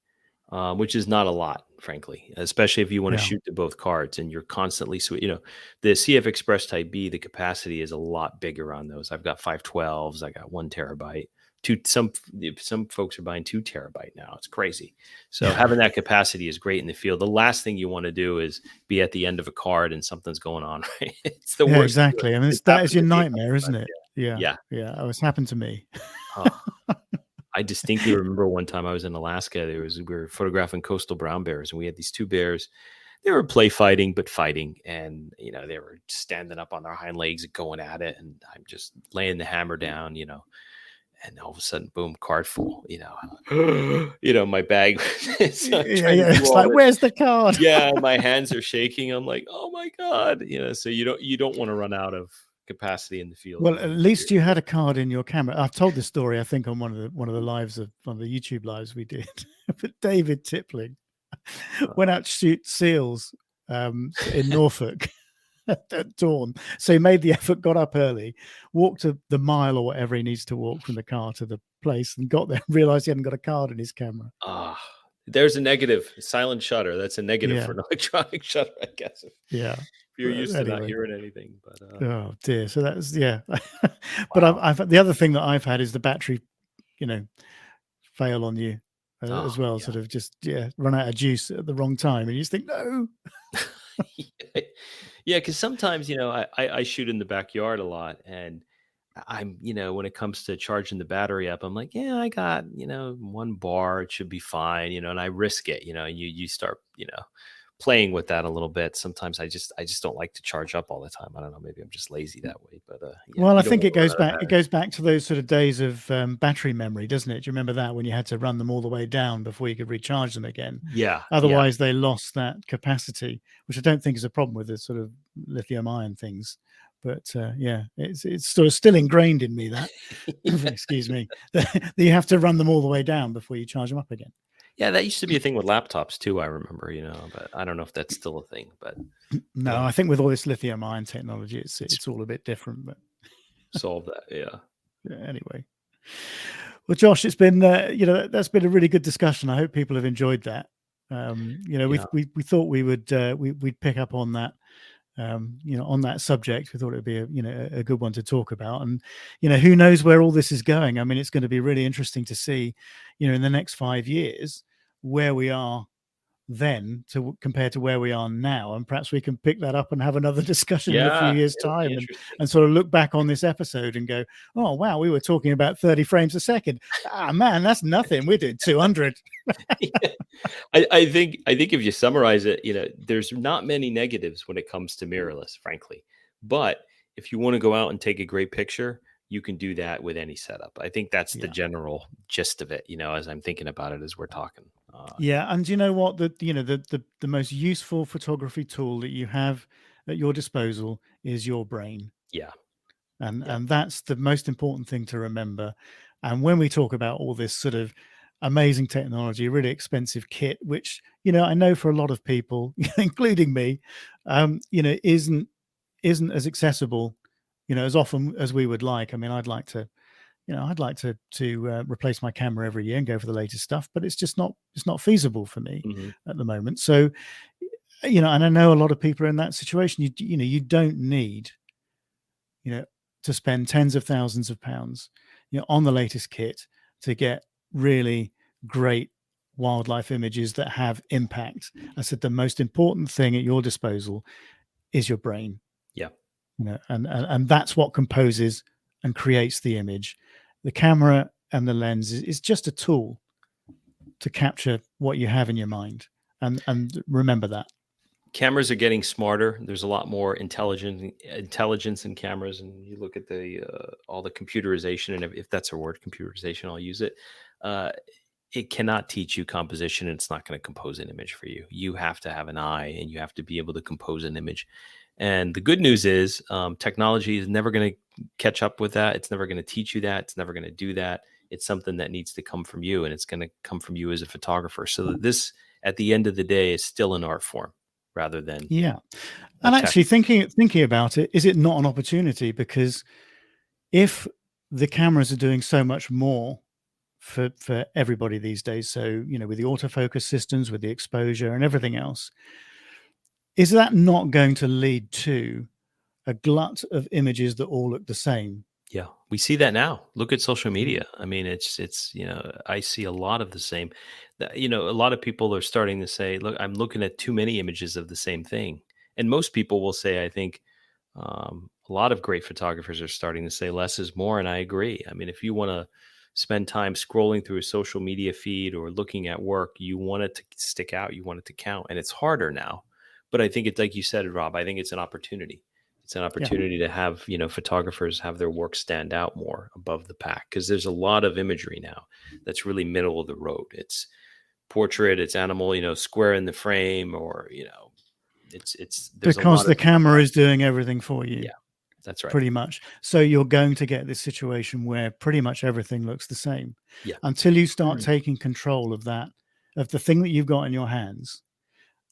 which is not a lot, frankly, especially if you want to shoot to both cards and you're constantly the CF Express Type B, the capacity is a lot bigger on those. I've got 512s, I got 1 terabyte. Some folks are buying 2 terabyte now. It's crazy. So having that capacity is great in the field. The last thing you want to do is be at the end of a card and something's going on. Right? It's the worst. Exactly. I mean, that is your nightmare, isn't it? Yeah. Oh, it's happened to me. I distinctly remember one time I was in Alaska. We were photographing coastal brown bears, and we had these 2 bears. They were play fighting, but fighting, and they were standing up on their hind legs and going at it, and I'm just laying the hammer down, and all of a sudden, boom, card full, my bag. It's like, where's the card? Yeah, my hands are shaking. I'm like, oh my God. So you don't want to run out of capacity in the field. Well, at least you had a card in your camera. I've told this story, I think, on one of the lives of one of the YouTube lives we did. But David Tippling went out to shoot seals in Norfolk at dawn. So he made the effort, got up early, walked the mile or whatever he needs to walk from the car to the place, and got there and realized he hadn't got a card in his camera. There's a negative. Silent shutter. That's a negative for an electronic shutter, I guess. Yeah. If you're used to not Anyway. hearing anything. But Oh dear. So that's But wow. I've the other thing that I've had is the battery, fail on you Oh as well. yeah. Sort of just run out of juice at the wrong time, and you just think no. Yeah, because sometimes I shoot in the backyard a lot, and I'm when it comes to charging the battery up, I'm like, yeah, I got 1 bar, it should be fine, and I risk it, and you start playing with that a little bit. Sometimes I just don't like to charge up all the time. I don't know, maybe I'm just lazy that way, but yeah, Well, I you don't think want it to run goes out of back. It battery. goes back to those sort of days of battery memory, doesn't it? Do you remember that when you had to run them all the way down before you could recharge them again? Yeah, yeah. Otherwise, they lost that capacity, which I don't think is a problem with the sort of lithium-ion things. But it's sort of still ingrained in me that, excuse me, that you have to run them all the way down before you charge them up again. Yeah, that used to be a thing with laptops too, I remember, but I don't know if that's still a thing, but No, yeah, I think with all this lithium-ion technology, it's all a bit different. But solve that. Yeah. anyway. Well, Josh, it's been that's been a really good discussion. I hope people have enjoyed that. Yeah. We thought we would we'd pick up on that on that subject. We thought it would be a good one to talk about. And who knows where all this is going. I mean, it's going to be really interesting to see in the next 5 years where we are then to compare to where we are now, and perhaps we can pick that up and have another discussion in a few Yeah, years it'll be time, interesting. and sort of look back on this episode and go, oh wow, we were talking about 30 frames a second. Man, that's nothing, we're doing 200. Yeah. I think if you summarize it, there's not many negatives when it comes to mirrorless, frankly. But if you want to go out and take a great picture, you can do that with any setup. I think that's the Yeah. general gist of it, as I'm thinking about it as we're talking. Yeah, and you know what, the most useful photography tool that you have at your disposal is your brain. Yeah. And that's the most important thing to remember. And when we talk about all this sort of amazing technology, really expensive kit, which I know for a lot of people, including me, isn't as accessible, as often as we would like. I mean, I'd like to replace my camera every year and go for the latest stuff, but it's not feasible for me Mm-hmm. at the moment. So, and I know a lot of people are in that situation. You don't need to spend tens of thousands of pounds on the latest kit to get really great wildlife images that have impact. I said the most important thing at your disposal is your brain. Yeah. And that's what composes and creates the image. The camera and the lens is just a tool to capture what you have in your mind, and remember that. Cameras are getting smarter. There's a lot more intelligence in cameras, and you look at the all the computerization, and if that's a word, computerization, I'll use it. It cannot teach you composition, and it's not going to compose an image for you. You have to have an eye, and you have to be able to compose an image. And the good news is, technology is never going to catch up with that. It's never going to teach you that. It's never going to do that. It's something that needs to come from you, and it's going to come from you as a photographer. So that this, at the end of the day, is still an art form rather than And tech. actually thinking about it, is it not an opportunity? Because if the cameras are doing so much more for everybody these days, so with the autofocus systems, with the exposure and everything else, is that not going to lead to a glut of images that all look the same? Yeah, we see that now. Look at social media. I mean, it's I see a lot of the same. A lot of people are starting to say, "Look, I'm looking at too many images of the same thing." And most people will say, I think, a lot of great photographers are starting to say less is more, and I agree. I mean, if you want to spend time scrolling through a social media feed or looking at work, you want it to stick out, you want it to count, and it's harder now. But I think it's like you said, Rob. I think it's an opportunity. It's an opportunity to have photographers have their work stand out more above the pack, because there's a lot of imagery now that's really middle of the road. It's portrait, it's animal, square in the frame, or it's there's a Because lot the of camera is doing everything for you. Yeah, that's right. Pretty much. So you're going to get this situation where pretty much everything looks the same. Yeah. Until you start taking control of that, of the thing that you've got in your hands,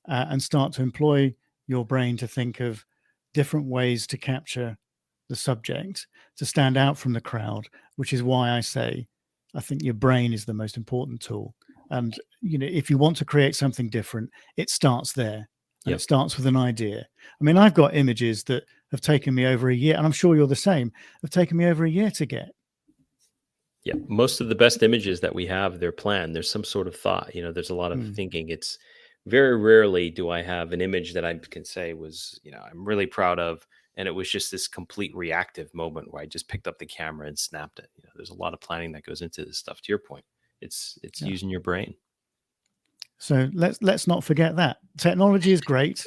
and start to employ your brain to think of different ways to capture the subject, to stand out from the crowd, which is why I say I think your brain is the most important tool. And if you want to create something different, it starts there. And it starts with an idea. I mean, I've got images that have taken me over a year, and I'm sure you're the same, have taken me over a year to get. Yeah, most of the best images that we have, they're planned. There's some sort of thought, there's a lot of thinking. It's very rarely do I have an image that I can say was, I'm really proud of, and it was just this complete reactive moment where I just picked up the camera and snapped it. There's a lot of planning that goes into this stuff. To your point, it's using your brain. So let's not forget that technology is great,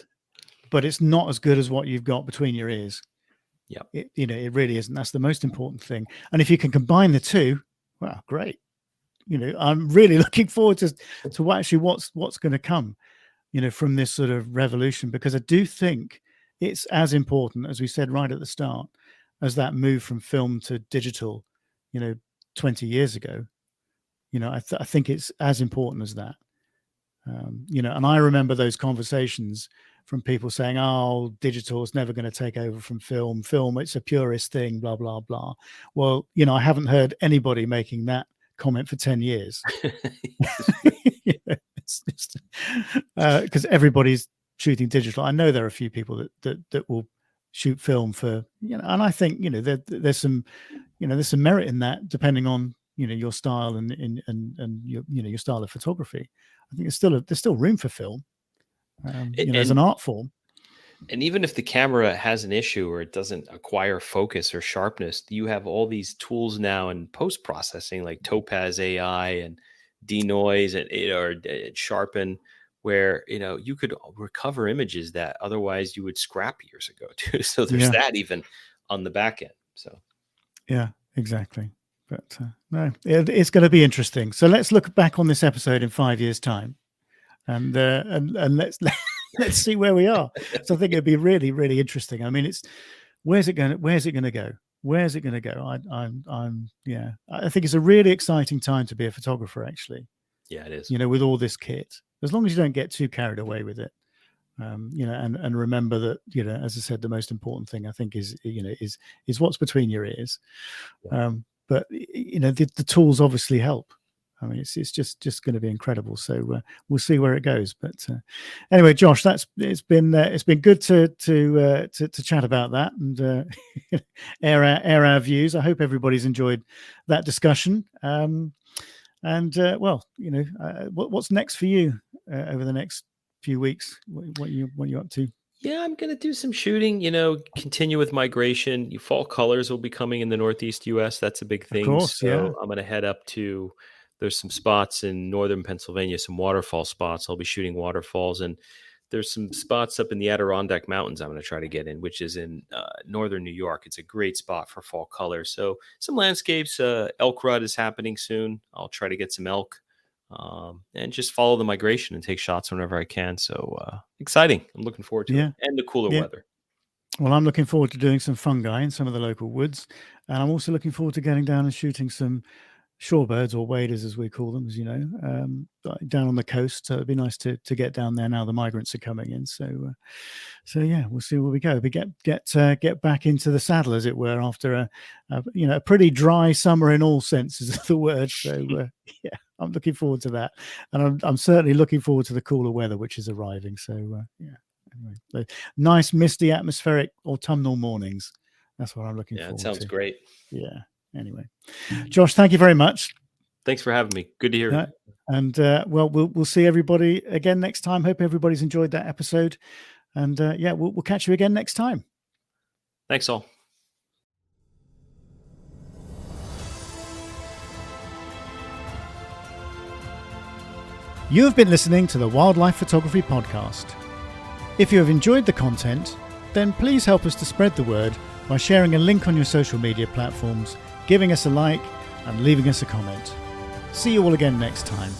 but it's not as good as what you've got between your ears. Yeah, it really isn't. That's the most important thing. And if you can combine the two, well, great. I'm really looking forward to actually what's going to come, from this sort of revolution, because I do think it's as important, as we said right at the start, as that move from film to digital, 20 years ago. I think it's as important as that. And I remember those conversations from people saying, "Oh, digital is never going to take over from film. Film, it's a purist thing, blah, blah, blah." Well, I haven't heard anybody making that comment for 10 years. It's just because everybody's shooting digital. I know there are a few people that will shoot film for, and I think, there's some merit in that, depending on, your style and your style of photography. I think there's still room for film, as an art form. And even if the camera has an issue or it doesn't acquire focus or sharpness, you have all these tools now in post-processing like Topaz AI and denoise and sharpen, where you could recover images that otherwise you would scrap years ago too. So there's that even on the back end. So yeah, exactly. But no, it's going to be interesting. So let's look back on this episode in 5 years' time, and let's see where we are. So I think it'd be really, really interesting. I mean, where's it going to go? Where's it going to go? I think it's a really exciting time to be a photographer, actually. Yeah, it is. With all this kit, as long as you don't get too carried away with it. And remember that, as I said, the most important thing I think is what's between your ears. Yeah. But the tools obviously help. I mean, it's just going to be incredible. So we'll see where it goes. But anyway, Josh, it's been good to chat about that and air our views. I hope everybody's enjoyed that discussion. What's next for you over the next few weeks? What are you up to? Yeah, I'm going to do some shooting, continue with migration. Fall colors will be coming in the Northeast U.S. That's a big thing. Of course, so I'm going to head up to, there's some spots in northern Pennsylvania, some waterfall spots. I'll be shooting waterfalls. And there's some spots up in the Adirondack Mountains I'm going to try to get in, which is in northern New York. It's a great spot for fall colors. So some landscapes, elk rut is happening soon. I'll try to get some elk. And just follow the migration and take shots whenever I can. So exciting. I'm looking forward to it. And the cooler weather. Well, I'm looking forward to doing some fungi in some of the local woods. And I'm also looking forward to getting down and shooting some shorebirds, or waders as we call them, as you know, down on the coast. So it'd be nice to get down there now the migrants are coming in. So yeah, we'll see where we go. We get back into the saddle, as it were, after a pretty dry summer in all senses of the word. So yeah, I'm looking forward to that, and I'm certainly looking forward to the cooler weather which is arriving. So yeah, anyway, nice misty atmospheric autumnal mornings. That's what I'm looking forward to. Yeah, it sounds great. Yeah. Anyway, Josh, thank you very much. Thanks for having me. Good to hear you. And we'll see everybody again next time. Hope everybody's enjoyed that episode. And we'll catch you again next time. Thanks all. You have been listening to the Wildlife Photography Podcast. If you have enjoyed the content, then please help us to spread the word by sharing a link on your social media platforms, giving us a like, and leaving us a comment. See you all again next time.